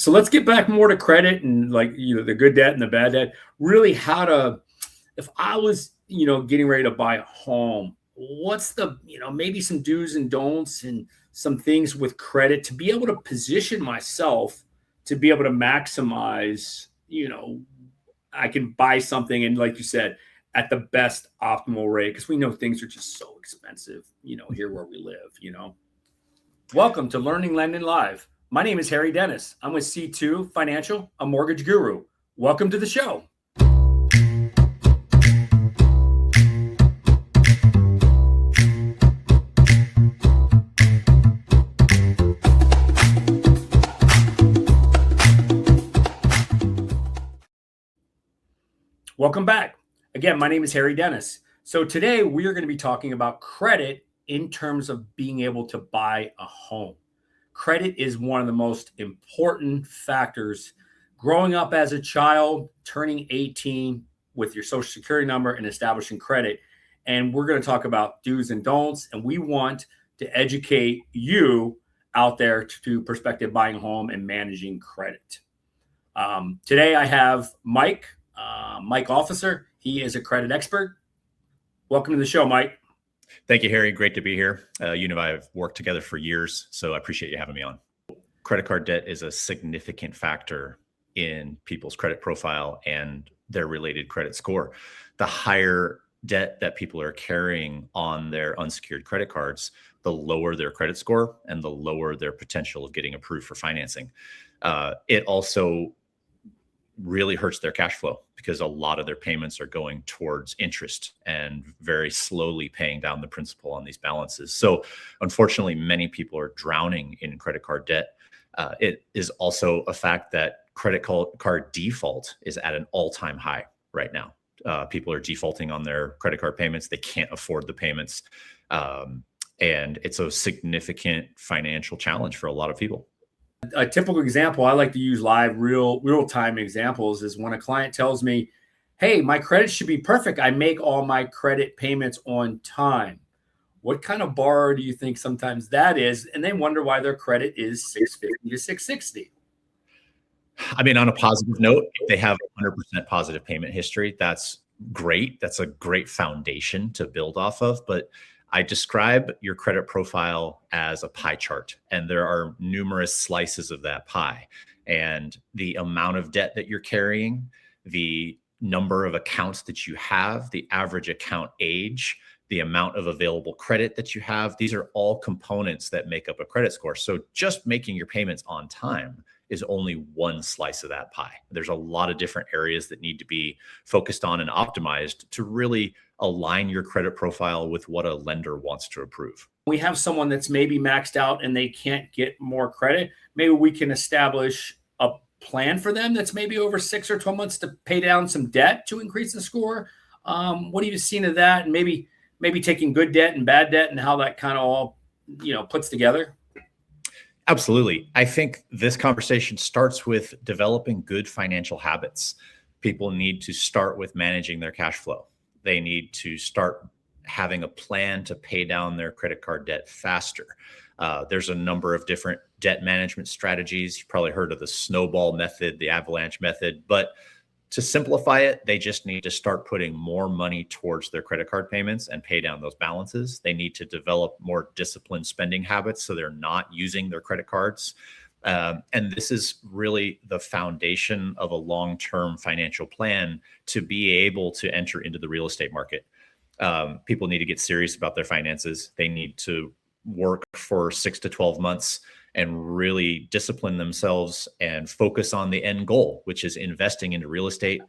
So let's get back more to credit and the good debt and the bad debt. Really how to, if I was, getting ready to buy a home, what's the, maybe some do's and don'ts and some things with credit to be able to position myself to be able to maximize, I can buy something and like you said, at the best optimal rate because we know things are just so expensive, here where we live. Welcome to Learning Lending Live. My name is Harry Dennis. I'm with C2 Financial, a mortgage guru. Welcome to the show. Welcome back. Again, my name is Harry Dennis. So today we are going to be talking about credit in terms of being able to buy a home. Credit is one of the most important factors. Growing up as a child, turning 18 with your social security number and establishing credit. And we're going to talk about do's and don'ts. And we want to educate you out there to prospective buying a home and managing credit. Today I have Mike Officer. He is a credit expert. Welcome to the show, Mike. Thank you, Harry. Great to be here. You and I have worked together for years, so I appreciate you having me on. Credit card debt is a significant factor in people's credit profile and their related credit score. The higher debt that people are carrying on their unsecured credit cards, the lower their credit score and the lower their potential of getting approved for financing. It also really hurts their cash flow because a lot of their payments are going towards interest and very slowly paying down the principal on these balances. So unfortunately, many people are drowning in credit card debt. It is also a fact that credit card default is at an all-time high right now. People are defaulting on their credit card payments. They can't afford the payments. And it's a significant financial challenge for a lot of people. A typical example, I like to use live real-time examples, is when a client tells me, hey, my credit should be perfect. I make all my credit payments on time. What kind of borrower do you think sometimes that is? And they wonder why their credit is 650 to 660. I mean, on a positive note, if they have 100% positive payment history, that's great. That's a great foundation to build off of. But I describe your credit profile as a pie chart, and there are numerous slices of that pie. And the amount of debt that you're carrying, the number of accounts that you have, the average account age, the amount of available credit that you have, these are all components that make up a credit score. So just making your payments on time is only one slice of that pie. There's a lot of different areas that need to be focused on and optimized to really align your credit profile with what a lender wants to approve. We have someone that's maybe maxed out and they can't get more credit. Maybe we can establish a plan for them that's maybe over 6 or 12 months to pay down some debt to increase the score. What have you seen of that? And maybe taking good debt and bad debt and how that kind of all, puts together? Absolutely. I think this conversation starts with developing good financial habits. People need to start with managing their cash flow. They need to start having a plan to pay down their credit card debt faster. There's a number of different debt management strategies. You've probably heard of the snowball method, the avalanche method, but to simplify it, they just need to start putting more money towards their credit card payments and pay down those balances. They need to develop more disciplined spending habits so they're not using their credit cards. And this is really the foundation of a long-term financial plan to be able to enter into the real estate market. People need to get serious about their finances. They need to work for 6 to 12 months and really discipline themselves and focus on the end goal, which is investing into real estate,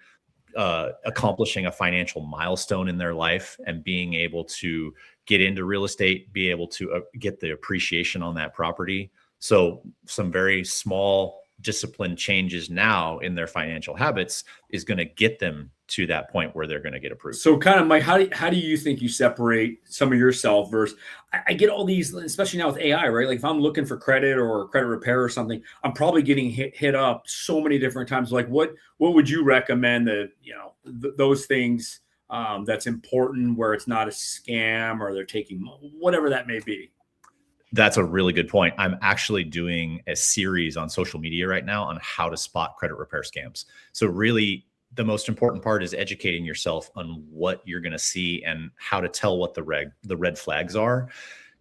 accomplishing a financial milestone in their life and being able to get into real estate, be able to get the appreciation on that property. So some very small discipline changes now in their financial habits is going to get them to that point where they're going to get approved. So kind of, Mike, how do you think you separate some of yourself versus, I get all these, especially now with AI, right? Like if I'm looking for credit or credit repair or something, I'm probably getting hit up so many different times. Like what would you recommend that, those things that's important where it's not a scam or they're taking whatever that may be? That's a really good point. I'm actually doing a series on social media right now on how to spot credit repair scams. So really the most important part is educating yourself on what you're going to see and how to tell what the red flags are.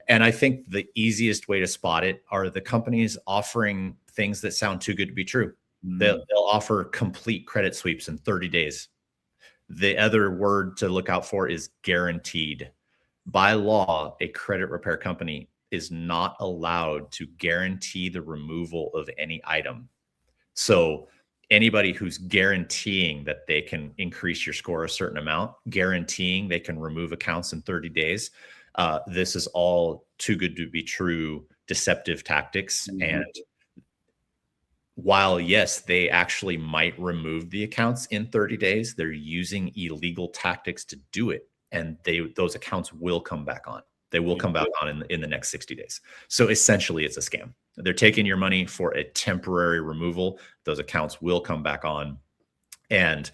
And I think the easiest way to spot it are the companies offering things that sound too good to be true. They'll offer complete credit sweeps in 30 days. The other word to look out for is guaranteed. By law, a credit repair company is not allowed to guarantee the removal of any item. So anybody who's guaranteeing that they can increase your score a certain amount, guaranteeing they can remove accounts in 30 days, this is all too good to be true deceptive tactics. And while yes, they actually might remove the accounts in 30 days, they're using illegal tactics to do it. And those accounts will come back on. They will come back on in the next 60 days. So essentially it's a scam. They're taking your money for a temporary removal. Those accounts will come back on. And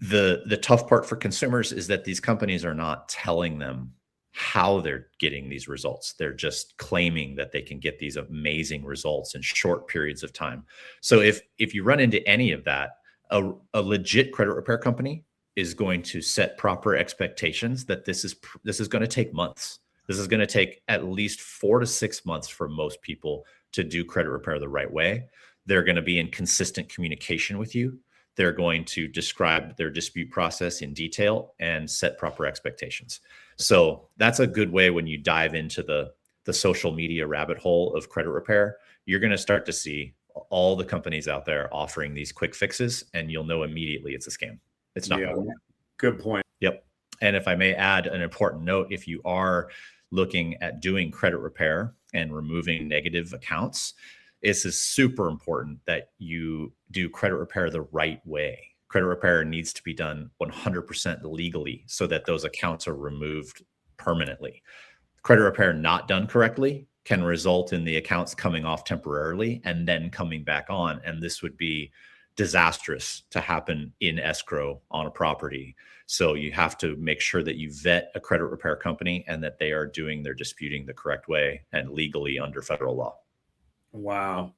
the tough part for consumers is that these companies are not telling them how they're getting these results. They're just claiming that they can get these amazing results in short periods of time. So if you run into any of that, a legit credit repair company is going to set proper expectations that this is going to take months. This is going to take at least 4 to 6 months for most people to do credit repair the right way. They're going to be in consistent communication with you. They're going to describe their dispute process in detail and set proper expectations. So that's a good way when you dive into the social media rabbit hole of credit repair. You're going to start to see all the companies out there offering these quick fixes, and you'll know immediately it's a scam. It's not. Yeah, good point. Yep. And if I may add an important note, if you are looking at doing credit repair and removing negative accounts, it's super important that you do credit repair the right way. Credit repair needs to be done 100% legally so that those accounts are removed permanently. Credit repair not done correctly can result in the accounts coming off temporarily and then coming back on. And this would be disastrous to happen in escrow on a property. So you have to make sure that you vet a credit repair company and that they are doing their disputing the correct way and legally under federal law. Wow.